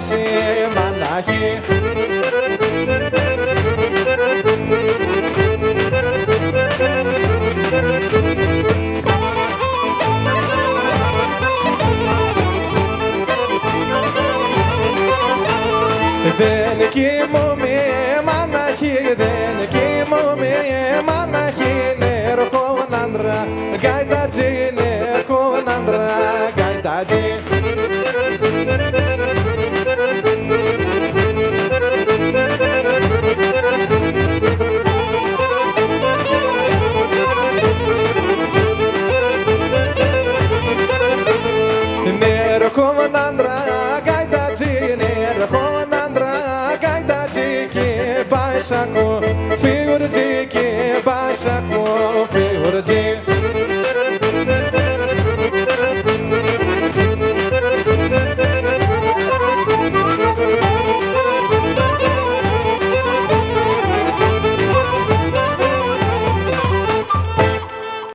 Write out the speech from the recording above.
πάση μανάχη. Δεν κοιμούμαι μανάχη, δεν κοιμούμαι μανάχη, νερχόν άντρα, γκάιτατζι, νερχόν άντρα, γκάιτατζι. Νερχόν άντρα, γκάιτατζι, νερχόν άντρα, γκάιτατζι και πάει σακό, φίγουρτζι και πάει σακό,